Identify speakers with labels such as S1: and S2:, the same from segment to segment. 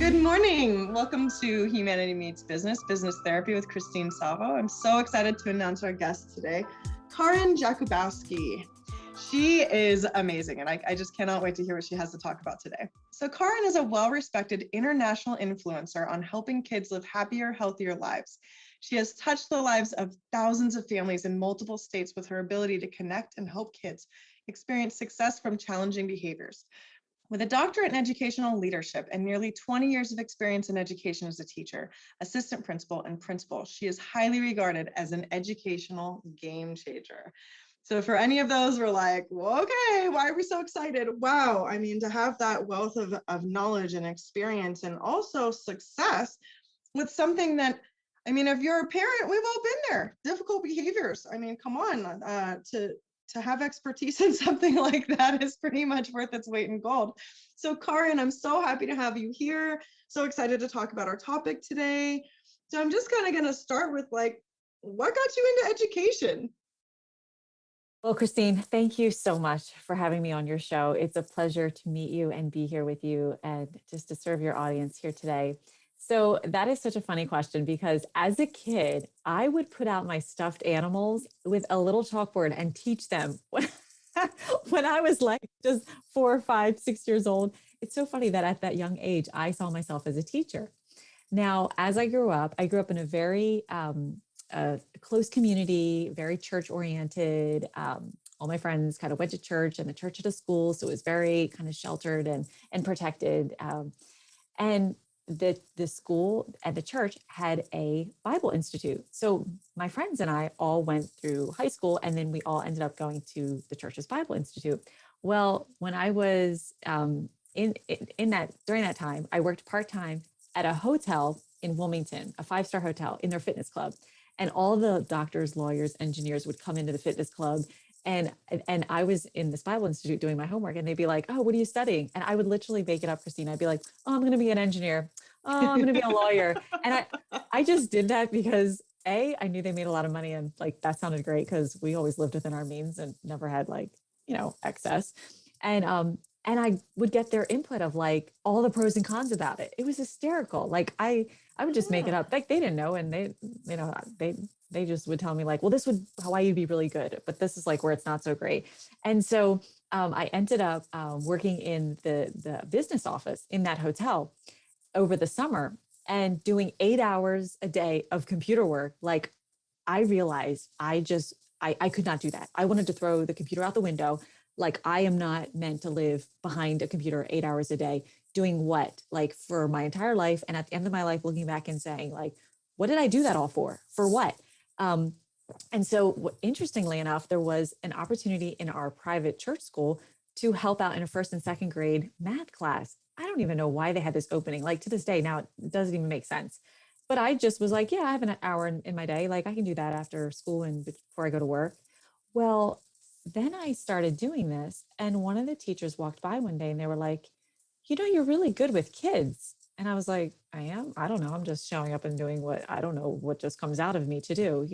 S1: Good morning. Welcome to Humanity Meets Business, Business Therapy with Christine Savo. I'm so excited to announce our guest today, Karin Jakubowski. She is amazing, and I just cannot wait to hear what she has to talk about today. So Karin is a well-respected international influencer on helping kids live happier, healthier lives. She has touched the lives of thousands of families in multiple states with her ability to connect and help kids experience success from challenging behaviors. With a doctorate in educational leadership and nearly 20 years of experience in education as a teacher, assistant principal, and principal, she is highly regarded as an educational game changer. So for any of those who are like, well, okay, why are we so excited? Wow, I mean, to have that wealth of knowledge and experience and also success with something that, I mean, if you're a parent, we've all been there, difficult behaviors. I mean, come on, to have expertise in something like that is pretty much worth its weight in gold. So Karin, I'm so happy to have you here. So excited to talk about our topic today. So I'm just kind of going to start with like, what got you into education?
S2: Well, Christine, thank you so much for having me on your show. It's a pleasure to meet you and be here with you and just to serve your audience here today. So that is such a funny question because as a kid, I would put out my stuffed animals with a little chalkboard and teach them when I was like just 4, 5, 6 years old. It's so funny that at that young age, I saw myself as a teacher. Now, as I grew up in a very close community, very church oriented. All my friends kind of went to church and the church had a school. So it was very kind of sheltered and protected. And the school at the church had a Bible Institute. So my friends and I all went through high school and then we all ended up going to the church's Bible Institute. Well, when I was during that time, I worked part-time at a hotel in Wilmington, a 5-star hotel in their fitness club. And all the doctors, lawyers, engineers would come into the fitness club. And I was in this Bible Institute doing my homework and they'd be like, oh, what are you studying? And I would literally make it up, Christine. I'd be like, oh, I'm going to be an engineer. Oh, I'm going to be a lawyer. And I just did that because I knew they made a lot of money and like, that sounded great because we always lived within our means and never had like, excess. And I would get their input of like all the pros and cons about it. It was hysterical. Like I would just make it up. Like they didn't know. And they just would tell me like, well, this would why you'd be really good, but this is like where it's not so great. And so I ended up working in the business office in that hotel over the summer and doing 8 hours a day of computer work. Like I realized I could not do that. I wanted to throw the computer out the window. Like I am not meant to live behind a computer 8 hours a day doing what, like for my entire life. And at the end of my life, looking back and saying like, what did I do that all for? For what? And so interestingly enough, there was an opportunity in our private church school to help out in a 1st and 2nd grade math class. I don't even know why they had this opening. Like to this day, now it doesn't even make sense. But I just was like, yeah, I have an hour in my day. Like I can do that after school and before I go to work. Well, then I started doing this. And one of the teachers walked by one day and they were like, you're really good with kids. And I was like, I am? I don't know. I'm just showing up and doing what I don't know what just comes out of me to do.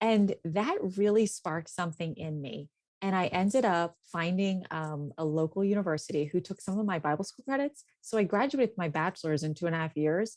S2: And that really sparked something in me. And I ended up finding a local university who took some of my Bible school credits. So I graduated with my bachelor's in 2.5 years,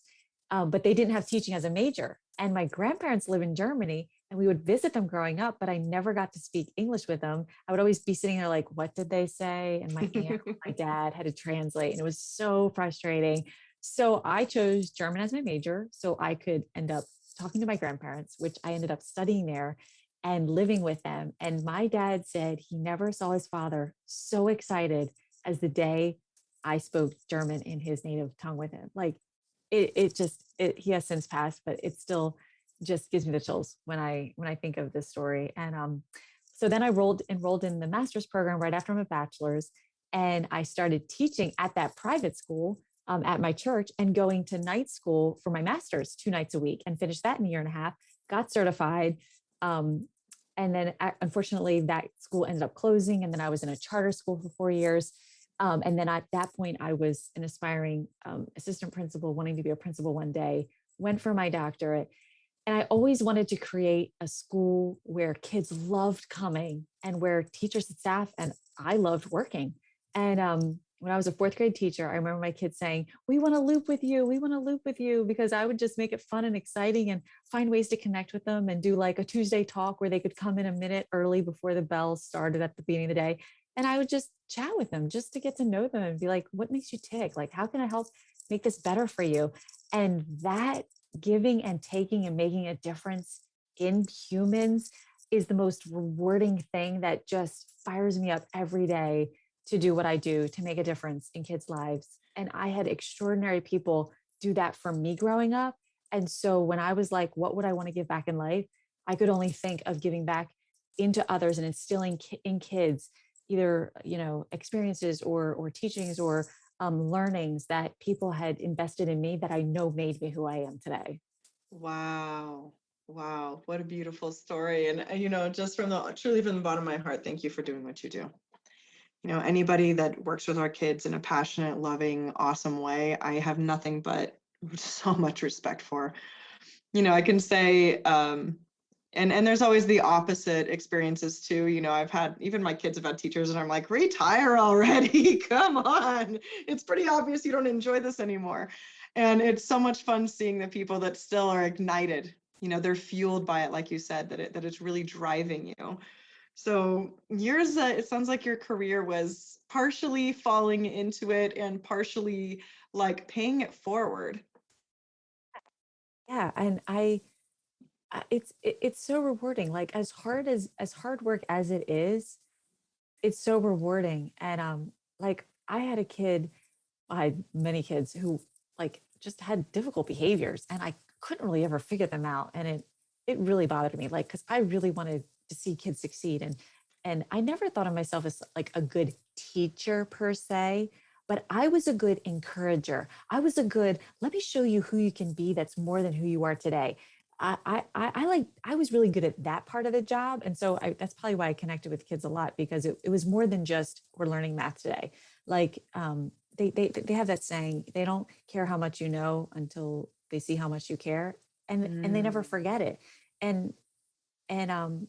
S2: but they didn't have teaching as a major. And my grandparents live in Germany and we would visit them growing up, but I never got to speak English with them. I would always be sitting there like, what did they say? And my aunt, my dad had to translate and it was so frustrating. So I chose German as my major so I could end up talking to my grandparents, which I ended up studying there and living with them. And my dad said he never saw his father so excited as the day I spoke German in his native tongue with him. Like he has since passed, but it still just gives me the chills when I think of this story. And so then I enrolled in the master's program right after my bachelor's, and I started teaching at that private school at my church and going to night school for my master's 2 nights a week and finished that in a 1.5 years, got certified. And then unfortunately that school ended up closing. And then I was in a charter school for 4 years. And then at that point I was an aspiring assistant principal, wanting to be a principal one day, went for my doctorate. And I always wanted to create a school where kids loved coming and where teachers and staff and I loved working. And when I was a fourth grade teacher, I remember my kids saying, "We want to loop with you. We want to loop with you," because I would just make it fun and exciting and find ways to connect with them and do like a Tuesday talk where they could come in a minute early before the bell started at the beginning of the day. And I would just chat with them just to get to know them and be like, "What makes you tick? Like, how can I help make this better for you?" And that giving and taking and making a difference in humans is the most rewarding thing that just fires me up every day to do what I do to make a difference in kids' lives. And I had extraordinary people do that for me growing up. And so when I was like, what would I want to give back in life? I could only think of giving back into others and instilling in kids either, experiences or teachings or learnings that people had invested in me that I know made me who I am today.
S1: Wow. Wow. What a beautiful story. And, just truly from the bottom of my heart, thank you for doing what you do. Anybody that works with our kids in a passionate, loving, awesome way, I have nothing but so much respect for. I can say, and there's always the opposite experiences too. I've had, even my kids have had teachers and I'm like, retire already. Come on. It's pretty obvious you don't enjoy this anymore. And it's so much fun seeing the people that still are ignited. They're fueled by it, like you said, that it's really driving you. So yours, it sounds like your career was partially falling into it and partially like paying it forward.
S2: Yeah. And it's so rewarding. Like as hard work as it is, it's so rewarding. And like I had a kid, I had many kids who like just had difficult behaviors and I couldn't really ever figure them out. And it really bothered me, like, because I really wanted to see kids succeed. And I never thought of myself as like a good teacher per se, but I was a good encourager. I was a good, let me show you who you can be that's more than who you are today. I was really good at that part of the job. And so that's probably why I connected with kids a lot, because it was more than just we're learning math today. Like they have that saying, they don't care how much you know until they see how much you care. And they never forget it. And and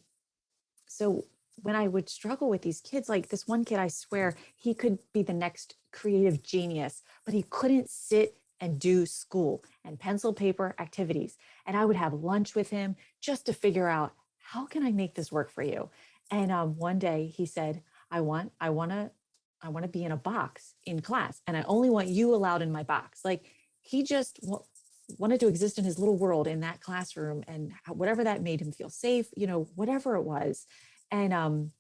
S2: so when I would struggle with these kids, like this one kid, I swear he could be the next creative genius, but he couldn't sit and do school and pencil paper activities. And I would have lunch with him just to figure out, how can I make this work for you? And one day he said, I want to be in a box in class, and I only want you allowed in my box. Like he just wanted to exist in his little world in that classroom, and whatever that made him feel safe, whatever it was. And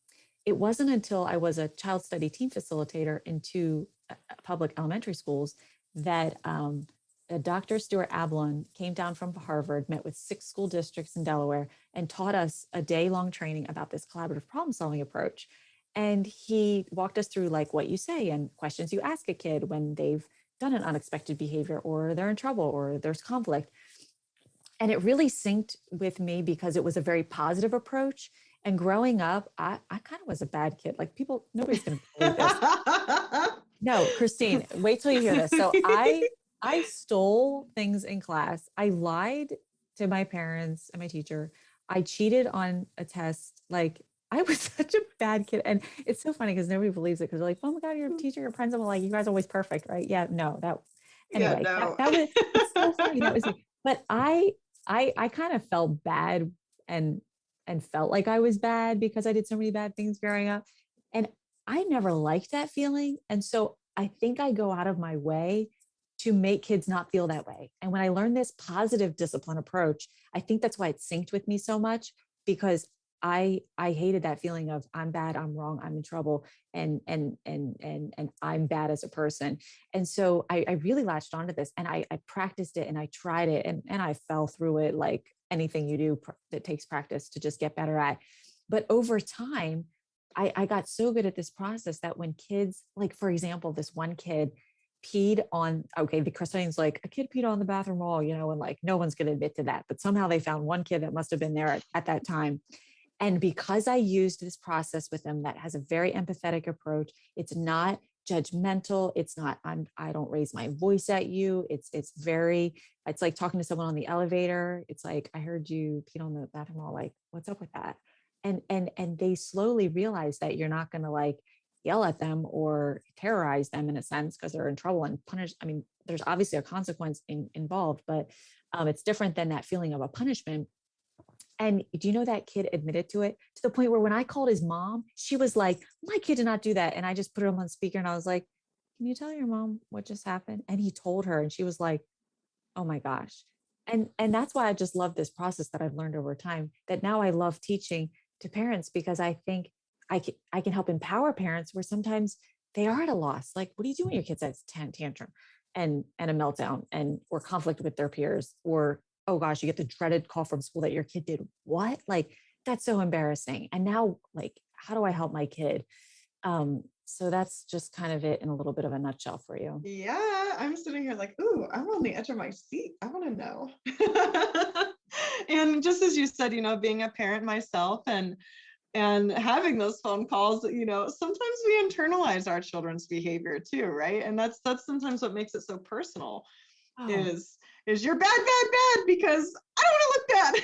S2: it wasn't until I was a child study team facilitator in two public elementary schools that Dr. Stuart Ablon came down from Harvard, met with 6 school districts in Delaware, and taught us a day-long training about this collaborative problem-solving approach. And he walked us through like what you say and questions you ask a kid when they've done an unexpected behavior or they're in trouble or there's conflict. And it really synced with me because it was a very positive approach. And growing up, I kind of was a bad kid. Like nobody's going to believe this. No, Christine, wait till you hear this. So I stole things in class. I lied to my parents and my teacher. I cheated on a test. Like I was such a bad kid. And it's so funny because nobody believes it because they're like, oh my God, your teacher, your principal, like you guys are always perfect, right? Yeah, no,
S1: Yeah,
S2: anyway,
S1: no.
S2: that was, it's so funny. That was like, but I kind of felt bad and felt like I was bad because I did so many bad things growing up. And I never liked that feeling. And so I think I go out of my way to make kids not feel that way. And when I learned this positive discipline approach, I think that's why it synced with me so much, because I hated that feeling of I'm bad, I'm wrong, I'm in trouble, and I'm bad as a person. And so I really latched onto this, and I practiced it and I tried it, and I fell through it like anything you do that takes practice to just get better at. But over time, I got so good at this process that when kids, like for example, this one kid peed on, okay, the Christine's like, a kid peed on the bathroom wall, and like no one's going to admit to that. But somehow they found one kid that must have been there at that time. And because I used this process with them that has a very empathetic approach, it's not judgmental. It's not, I don't raise my voice at you. It's like talking to someone on the elevator. It's like, I heard you peed on the bathroom wall. Like, what's up with that? And they slowly realize that you're not going to like yell at them or terrorize them in a sense because they're in trouble and punish. I mean, there's obviously a consequence involved, but it's different than that feeling of a punishment. And do you know that kid admitted to it to the point where when I called his mom, she was like, my kid did not do that. And I just put him on speaker and I was like, can you tell your mom what just happened? And he told her and she was like, oh my gosh. And that's why I just love this process that I've learned over time, that now I love teaching to parents, because I think I can help empower parents where sometimes they are at a loss. Like, what do you do when your kid's at tantrum and a meltdown and or conflict with their peers, or oh gosh, you get the dreaded call from school that your kid did what? Like, that's so embarrassing. And now, like, how do I help my kid? So that's just kind of it in a little bit of a nutshell for you.
S1: Yeah, I'm sitting here like, ooh, I'm on the edge of my seat. I want to know. And just as you said, being a parent myself and having those phone calls, sometimes we internalize our children's behavior too, right? And that's sometimes what makes it so personal.
S2: Oh,
S1: Is you're bad because I don't want to look bad.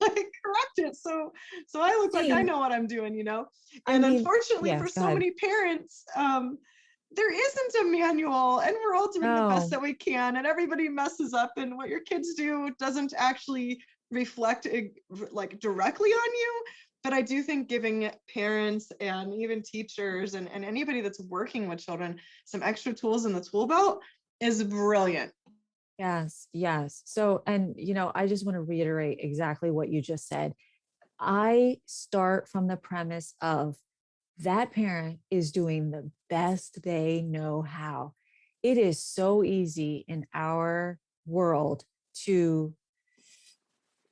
S1: Like, correct it so I look like I know what I'm doing.
S2: I
S1: And
S2: mean,
S1: unfortunately
S2: yeah,
S1: for
S2: go
S1: so
S2: ahead.
S1: many parents, there isn't a manual, and we're all doing the best
S2: No,
S1: that we can, and everybody messes up, and what your kids do doesn't actually reflect like directly on you. But I do think giving parents and even teachers and anybody that's working with children some extra tools in the tool belt is brilliant.
S2: yes, yes. So, and I just want to reiterate exactly what you just said. I start from the premise of that parent is doing the best they know how. It is so easy in our world to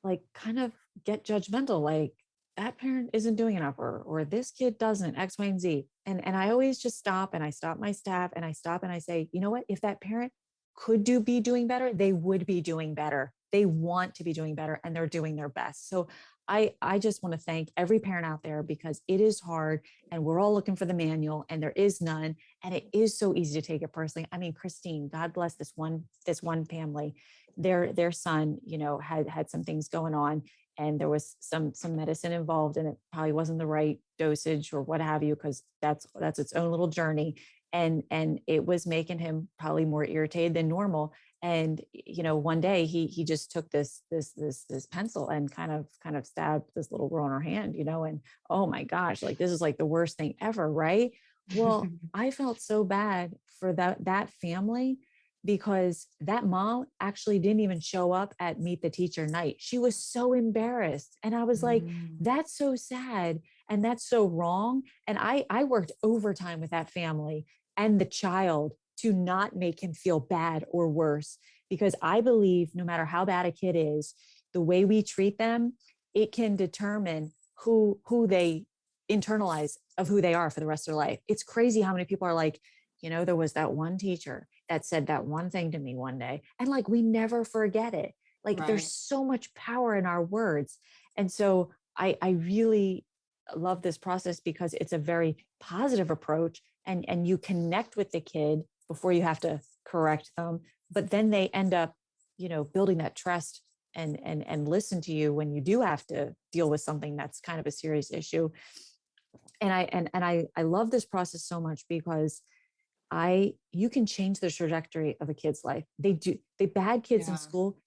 S2: like kind of get judgmental, like that parent isn't doing enough, or this kid doesn't X, Y, and Z. And I always just stop and I stop my staff and I stop and I say, you know what, if that parent could be doing better, they would be doing better. They want to be doing better and they're doing their best. So I just want to thank every parent out there, because it is hard and we're all looking for the manual and there is none. And it is so easy to take it personally. I mean, Christine, God bless this one family. Their son, had some things going on, and there was some medicine involved, and it probably wasn't the right dosage or what have you, because that's its own little journey. And it was making him probably more irritated than normal. And one day he just took this pencil and kind of stabbed this little girl in her hand, and oh my gosh, like this is like the worst thing ever, right? Well, I felt so bad for that family, because that mom actually didn't even show up at meet the teacher night. She was so embarrassed. And I was like, that's so sad. And that's so wrong. And I worked overtime with that family and the child to not make him feel bad or worse, because I believe no matter how bad a kid is, the way we treat them, it can determine who they internalize of who they are for the rest of their life. It's crazy how many people are like, there was that one teacher that said that one thing to me one day. And like, we never forget it. Like,
S1: Right.
S2: there's so much power in our words. And so I really love this process, because it's a very positive approach, and you connect with the kid before you have to correct them. But then they end up, building that trust and listen to you when you do have to deal with something that's kind of a serious issue. And I love this process so much, because you can change the trajectory of a kid's life. The bad kids in
S1: Yeah.
S2: school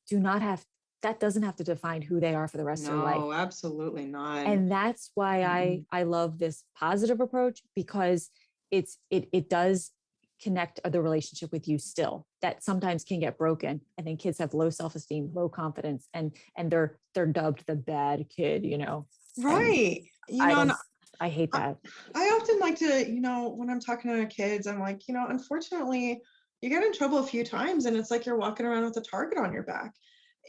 S2: that doesn't have to define who they are for the rest of their life.
S1: No, absolutely not.
S2: And that's why
S1: Mm-mm.
S2: I love this positive approach, because it does connect the relationship with you still, that sometimes can get broken. And then kids have low self-esteem, low confidence, and they're dubbed the bad kid, and
S1: Right.
S2: I
S1: And
S2: don't, I hate
S1: I,
S2: that.
S1: I often like to, when I'm talking to kids, I'm like, unfortunately, you get in trouble a few times and it's like you're walking around with a target on your back.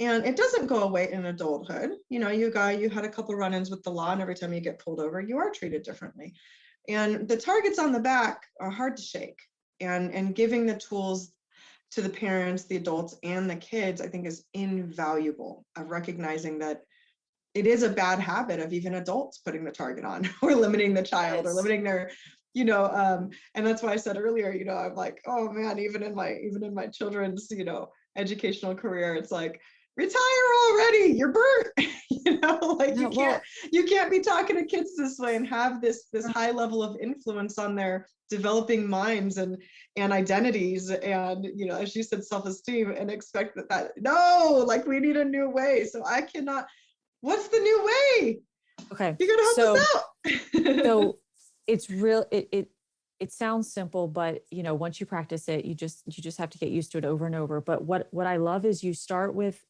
S1: And it doesn't go away in adulthood. You had a couple run-ins with the law, and every time you get pulled over, you are treated differently. And the targets on the back are hard to shake. And giving the tools to the parents, the adults, and the kids, I think, is invaluable, of recognizing that it is a bad habit of even adults putting the target on or limiting the child or
S2: Yes.
S1: limiting their, and that's why I said earlier, I'm like, oh man, even in my children's, educational career, it's like, retire already. You're burnt. Like
S2: No, well,
S1: you can't be talking to kids this way and have this high level of influence on their developing minds and identities and, as you said, self-esteem, and expect that no, like we need a new way. So I cannot. What's the new way?
S2: okay.
S1: You're gonna help us out.
S2: So it's real. It sounds simple, but once you practice it, you just have to get used to it over and over. But what I love is you start with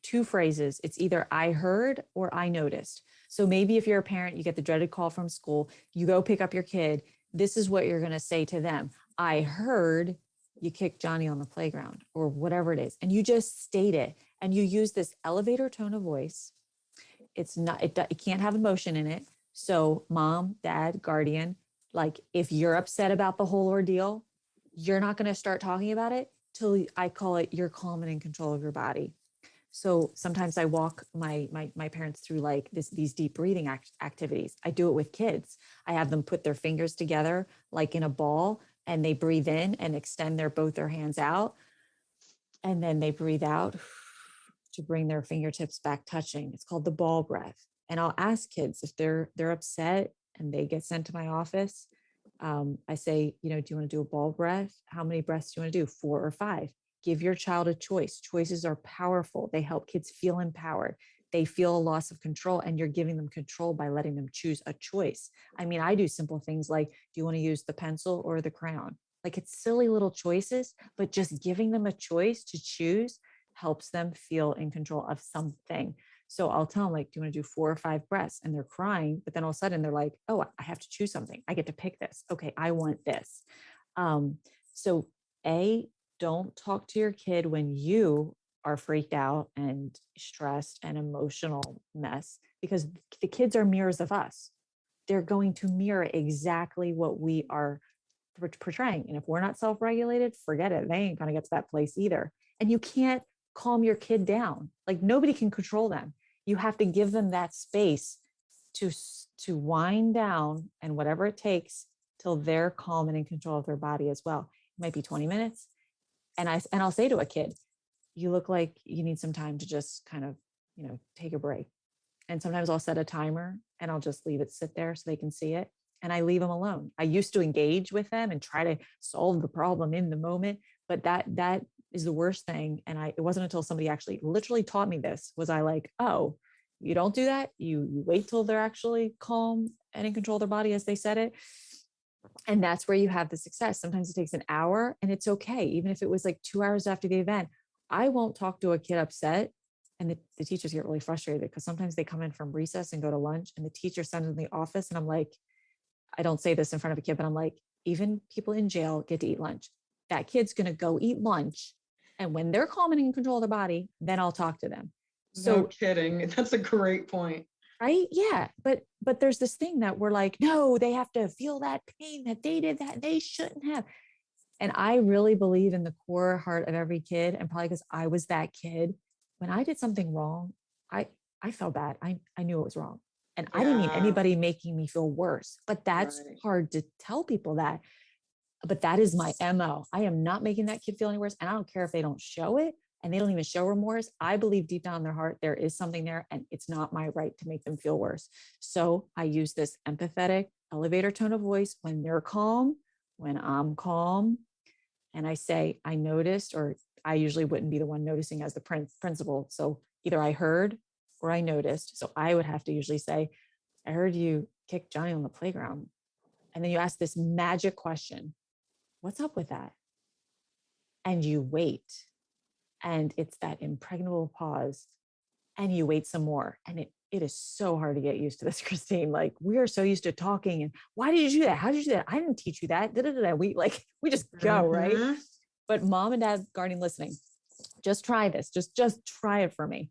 S2: two phrases. It's either I heard or I noticed. So maybe if you're a parent, you get the dreaded call from school, you go pick up your kid. This is what you're going to say to them. I heard you kicked Johnny on the playground, or whatever it is. And you just state it, and you use this elevator tone of voice. It can't have emotion in it. So mom, dad, guardian, like if you're upset about the whole ordeal, you're not going to start talking about it till I call it you're calm and in control of your body. So sometimes I walk my parents through like these deep breathing activities. I do it with kids. I have them put their fingers together like in a ball, and they breathe in and extend both their hands out. And then they breathe out to bring their fingertips back touching. It's called the ball breath. And I'll ask kids if they're upset and they get sent to my office. I say, do you want to do a ball breath? How many breaths do you want to do? 4 or 5? Give your child a choice. Choices are powerful. They help kids feel empowered. They feel a loss of control, and you're giving them control by letting them choose a choice. I mean, I do simple things like, do you want to use the pencil or the crayon? Like, it's silly little choices, but just giving them a choice to choose helps them feel in control of something. So I'll tell them, like, do you want to do 4 or 5 breaths? And they're crying, but then all of a sudden they're like, oh, I have to choose something. I get to pick this. Okay, I want this. So don't talk to your kid when you are freaked out and stressed and emotional mess, because the kids are mirrors of us. They're going to mirror exactly what we are portraying. And if we're not self-regulated, forget it. They ain't going to get to that place either. And you can't calm your kid down. Like, nobody can control them. You have to give them that space to wind down, and whatever it takes till they're calm and in control of their body as well. It might be 20 minutes. And I'll say to a kid, you look like you need some time to just kind of, take a break. And sometimes I'll set a timer and I'll just leave it sit there so they can see it. And I leave them alone. I used to engage with them and try to solve the problem in the moment, but that is the worst thing. And it wasn't until somebody actually literally taught me this, was I like, oh, you don't do that. You wait till they're actually calm and in control of their body, as they said it. And that's where you have the success. Sometimes it takes an hour, and it's okay. Even if it was like 2 hours after the event, I won't talk to a kid upset. And the teachers get really frustrated because sometimes they come in from recess and go to lunch, and the teacher sends them to the office. And I'm like, I don't say this in front of a kid, but I'm like, even people in jail get to eat lunch. That kid's going to go eat lunch. And when they're calm and in control of their body, then I'll talk to them. So,
S1: no kidding. That's a great point.
S2: Right? Yeah. But there's this thing that we're like, no, they have to feel that pain that they did that they shouldn't have. And I really believe in the core heart of every kid. And probably because I was that kid, when I did something wrong, I felt bad. I knew it was wrong. And I didn't need anybody making me feel worse. But that's hard to tell people that. But that is my MO. I am not making that kid feel any worse. And I don't care if they don't show it and they don't even show remorse. I believe deep down in their heart, there is something there, and it's not my right to make them feel worse. So I use this empathetic elevator tone of voice when they're calm, when I'm calm. And I say, I noticed, or I usually wouldn't be the one noticing as the principal. So either I heard or I noticed. So I would have to usually say, I heard you kick Johnny on the playground. And then you ask this magic question, what's up with that? And you wait. And it's that impregnable pause. And you wait some more. And it is so hard to get used to this, Christine. Like, we are so used to talking. And why did you do that? How did you do that? I didn't teach you that. We just go, right? But mom and dad, guardian listening, just try this. Just try it for me.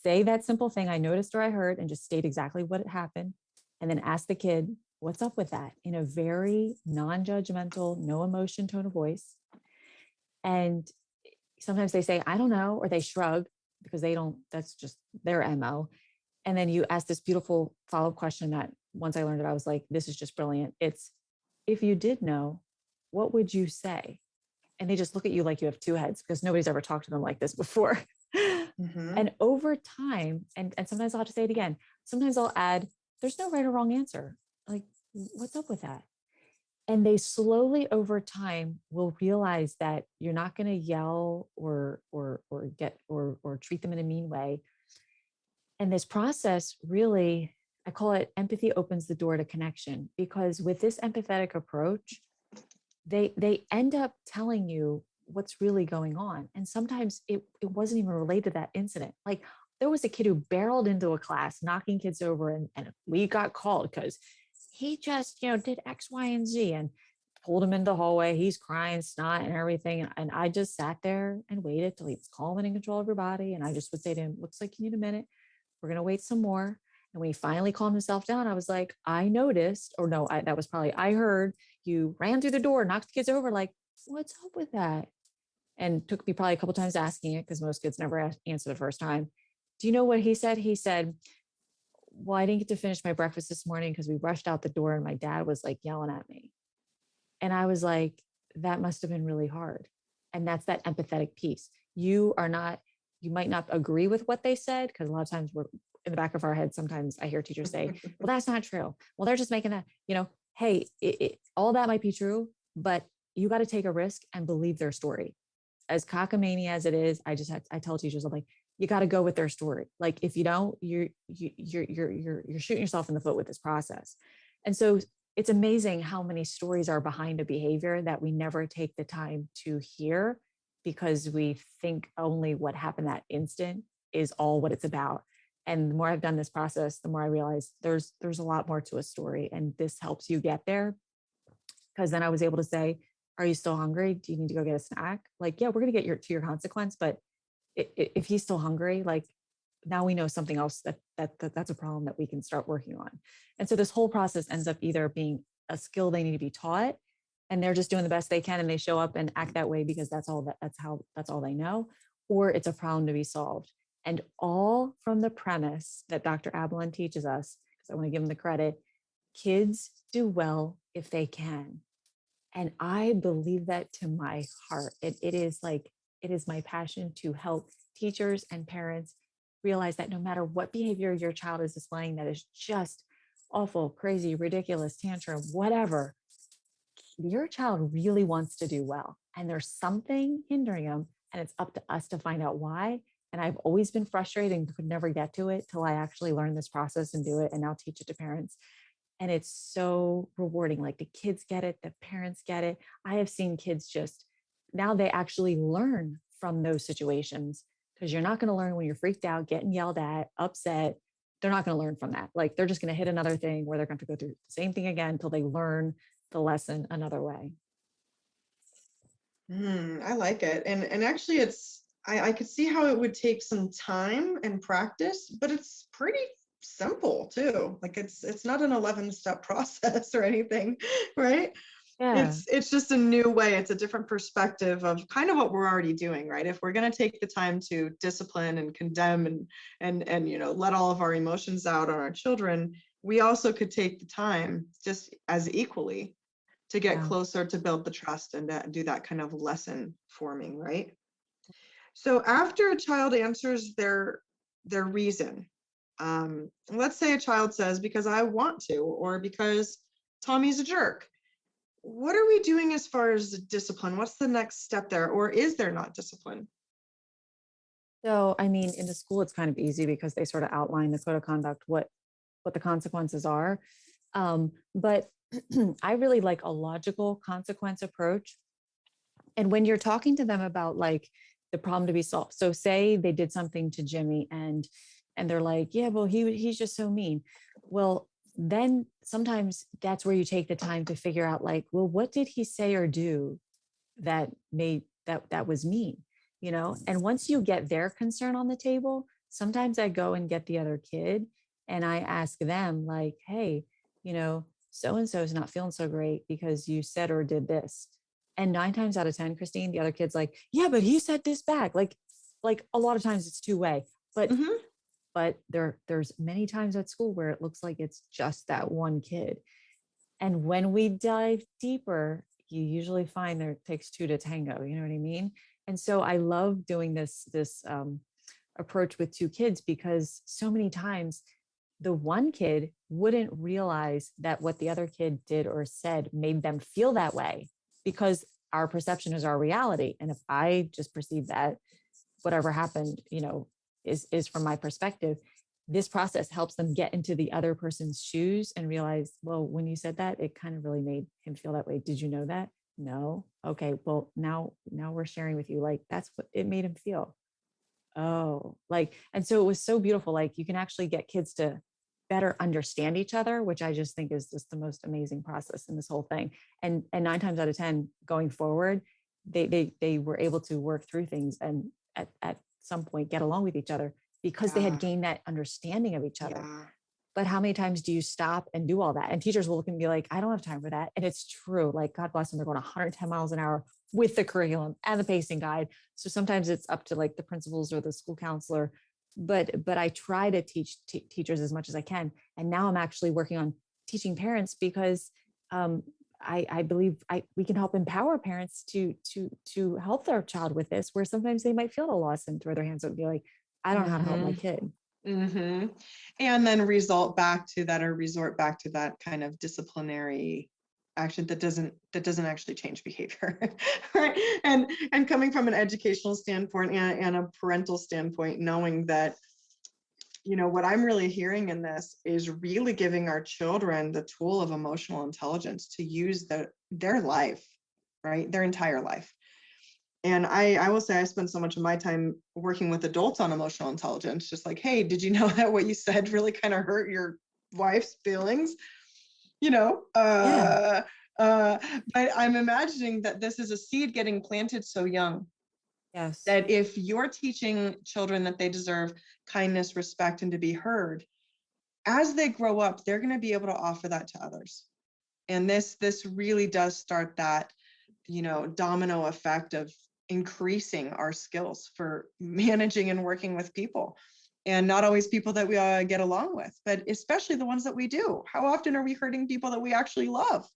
S2: Say that simple thing, I noticed or I heard, and just state exactly what happened. And then ask the kid, what's up with that, in a very non-judgmental, no emotion tone of voice. And sometimes they say, I don't know, or they shrug because that's just their MO. And then you ask this beautiful follow-up question that once I learned it, I was like, this is just brilliant. It's, if you did know, what would you say? And they just look at you like you have 2 heads, because nobody's ever talked to them like this before.
S1: Mm-hmm.
S2: And over time, and sometimes I'll have to say it again, sometimes I'll add, there's no right or wrong answer. Like, what's up with that? And they slowly over time will realize that you're not going to yell or treat them in a mean way. And this process really, I call it empathy opens the door to connection, because with this empathetic approach, they end up telling you what's really going on. And sometimes it wasn't even related to that incident. Like, there was a kid who barreled into a class, knocking kids over, and we got called because he just, did X, Y, and Z, and pulled him into the hallway. He's crying, snot, and everything. And I just sat there and waited till he was calm and in control of everybody. And I just would say to him, looks like you need a minute. We're going to wait some more. And when he finally calmed himself down, I was like, I noticed, or no, that was probably, I heard you ran through the door, knocked the kids over. Like, what's up with that? And took me probably a couple times asking it, because most kids never answer the first time. Do you know what he said? He said, well, I didn't get to finish my breakfast this morning because we rushed out the door and my dad was like yelling at me. And I was like, that must have been really hard. And that's that empathetic piece. You might not agree with what they said, because a lot of times we're in the back of our head. Sometimes I hear teachers say, well, that's not true. Well, they're just making that, hey, all that might be true, but you got to take a risk and believe their story. As cockamamie as it is, I tell teachers, I'm like, you got to go with their story. Like, if you don't, you're shooting yourself in the foot with this process. And so it's amazing how many stories are behind a behavior that we never take the time to hear, because we think only what happened that instant is all what it's about. And the more I've done this process, the more I realize there's a lot more to a story, and this helps you get there. Because then I was able to say, are you still hungry? Do you need to go get a snack? Like, yeah, we're going to get to your consequence, but if he's still hungry, like, now we know something else that's a problem that we can start working on. And so this whole process ends up either being a skill they need to be taught, and they're just doing the best they can, and they show up and act that way because that's all they know, or it's a problem to be solved. And all from the premise that Dr. Ablin teaches us, because I want to give him the credit, kids do well if they can. And I believe that to my heart. It is my passion to help teachers and parents realize that no matter what behavior your child is displaying that is just awful, crazy, ridiculous, tantrum, whatever, your child really wants to do well. And there's something hindering them, and it's up to us to find out why. And I've always been frustrated and could never get to it till I actually learned this process and do it, and now teach it to parents. And it's so rewarding. Like, the kids get it, the parents get it. I have seen kids just, now they actually learn from those situations, because you're not going to learn when you're freaked out, getting yelled at, upset. They're not going to learn from that. Like, they're just going to hit another thing where they're going to go through the same thing again until they learn the lesson another way.
S1: I like it. And actually I could see how it would take some time and practice, but it's pretty simple too. Like, it's not an 11-step process or anything, right?
S2: Yeah.
S1: It's just a new way. It's a different perspective of kind of what we're already doing, right? If we're going to take the time to discipline and condemn and let all of our emotions out on our children, we also could take the time just as equally to get closer, to build the trust, and to do that kind of lesson forming, right? So after a child answers their reason, let's say a child says, because I want to, or because Tommy's a jerk. What are we doing as far as discipline? What's the next step there? Or is there not discipline?
S2: So, I mean, in the school, it's kind of easy because they sort of outline the code of conduct, what the consequences are. But I really like a logical consequence approach. And when you're talking to them about like the problem to be solved, so say they did something to Jimmy, and they're like, yeah, well, he's just so mean. Well, then sometimes that's where you take the time to figure out, like, well, what did he say or do that made that was mean, And once you get their concern on the table, sometimes I go and get the other kid and I ask them, like, hey, so and so is not feeling so great because you said or did this. And 9 times out of 10, Christine, the other kid's like, yeah, but he said this back. Like a lot of times it's two-way, but there's many times at school where it looks like it's just that one kid. And when we dive deeper, you usually find there it takes two to tango. You know what I mean? And so I love doing this approach with two kids, because so many times the one kid wouldn't realize that what the other kid did or said made them feel that way, because our perception is our reality. And if I just perceive that whatever happened, is from my perspective, this process helps them get into the other person's shoes and realize, well, when you said that, it kind of really made him feel that way. Did you know that? No. Okay. Well, now we're sharing with you, like, that's what it made him feel. Oh, like, and so it was so beautiful. Like, you can actually get kids to better understand each other, which I just think is just the most amazing process in this whole thing. And 9 times out of 10 going forward, they were able to work through things and at some point get along with each other, because they had gained that understanding of each other.
S1: Yeah.
S2: But how many times do you stop and do all that? And teachers will look and be like, I don't have time for that. And it's true. Like, God bless them, they're going 110 miles an hour with the curriculum and the pacing guide. So sometimes it's up to like the principals or the school counselor. But I try to teach teachers as much as I can. And now I'm actually working on teaching parents, because I believe we can help empower parents to help their child with this, where sometimes they might feel a loss and throw their hands up and be like, I don't know how to help my kid.
S1: Mm-hmm. And then resort back to that kind of disciplinary action that doesn't actually change behavior. Right. And coming from an educational standpoint and a parental standpoint, knowing that, what I'm really hearing in this is really giving our children the tool of emotional intelligence to use their life, right? Their entire life. And I will say I spend so much of my time working with adults on emotional intelligence, just like, hey, did you know that what you said really kind of hurt your wife's feelings? But I'm imagining that this is a seed getting planted so young.
S2: Yes.
S1: That if you're teaching children that they deserve kindness, respect, and to be heard, as they grow up, they're going to be able to offer that to others. And this really does start that, domino effect of increasing our skills for managing and working with people, and not always people that we get along with, but especially the ones that we do. How often are we hurting people that we actually love?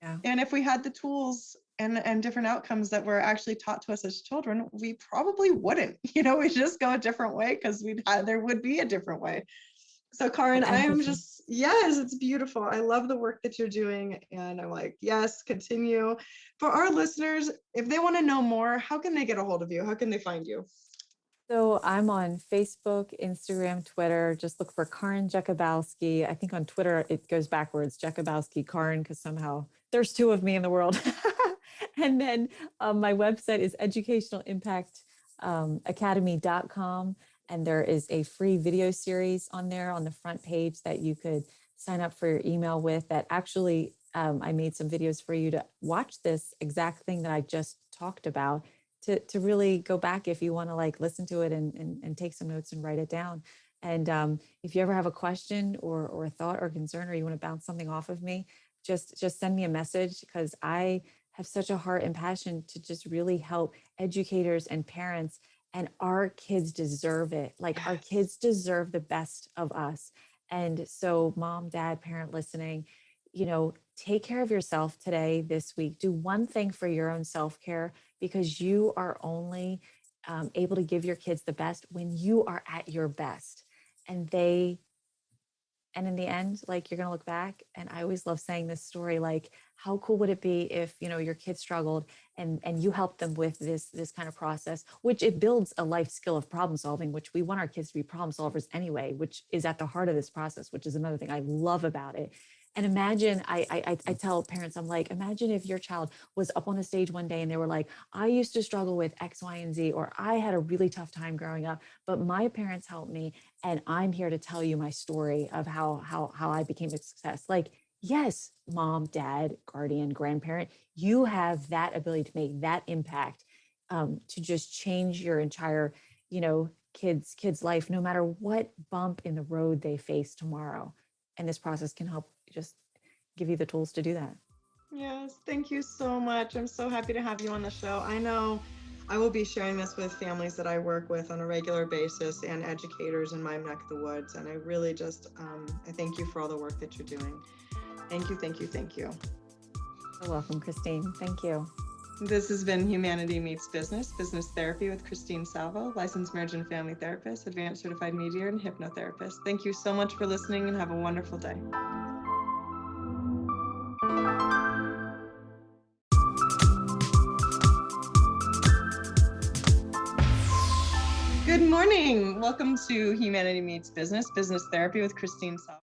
S2: Yeah.
S1: And if we had the tools and different outcomes that were actually taught to us as children, we probably wouldn't. We just go a different way because there would be a different way. So Karin, I am just, yes, it's beautiful. I love the work that you're doing. And I'm like, yes, continue. For our listeners, if they want to know more, how can they get a hold of you? How can they find you?
S2: So I'm on Facebook, Instagram, Twitter. Just look for Karin Jakubowski. I think on Twitter, it goes backwards, Jakubowski Karin, because somehow there's two of me in the world. And then my website is educationalimpactacademy.com. And there is a free video series on there on the front page that you could sign up for your email with, that actually I made some videos for you to watch this exact thing that I just talked about, to really go back if you want to like listen to it and take some notes and write it down. And if you ever have a question or a thought or concern, or you want to bounce something off of me, just send me a message, because I have such a heart and passion to just really help educators and parents. And our kids deserve it. Like, our kids deserve the best of us. And so, mom, dad, parent listening, take care of yourself today, this week. Do one thing for your own self-care, because you are only able to give your kids the best when you are at your best. And in the end, like, you're going to look back. And I always love saying this story, like, how cool would it be if, your kids struggled and you helped them with this kind of process, which it builds a life skill of problem solving, which we want our kids to be problem solvers anyway, which is at the heart of this process, which is another thing I love about it. And imagine, I tell parents, I'm like, imagine if your child was up on a stage one day and they were like, I used to struggle with X, Y, and Z, or I had a really tough time growing up, but my parents helped me. And I'm here to tell you my story of how I became a success. Like, yes, mom, dad, guardian, grandparent, you have that ability to make that impact, to just change your entire, kid's life, no matter what bump in the road they face tomorrow. And this process can help just give you the tools to do that.
S1: Yes, thank you so much. I'm so happy to have you on the show. I know I will be sharing this with families that I work with on a regular basis and educators in my neck of the woods. And I really just, I thank you for all the work that you're doing. Thank you, thank you, thank you.
S2: You're welcome, Christine. Thank you.
S1: This has been Humanity Meets Business, Business Therapy with Christine Salvo, licensed marriage and family therapist, advanced certified mediator, and hypnotherapist. Thank you so much for listening and have a wonderful day. Good morning. Welcome to Humanity Meets Business, Business Therapy with Christine Salvo.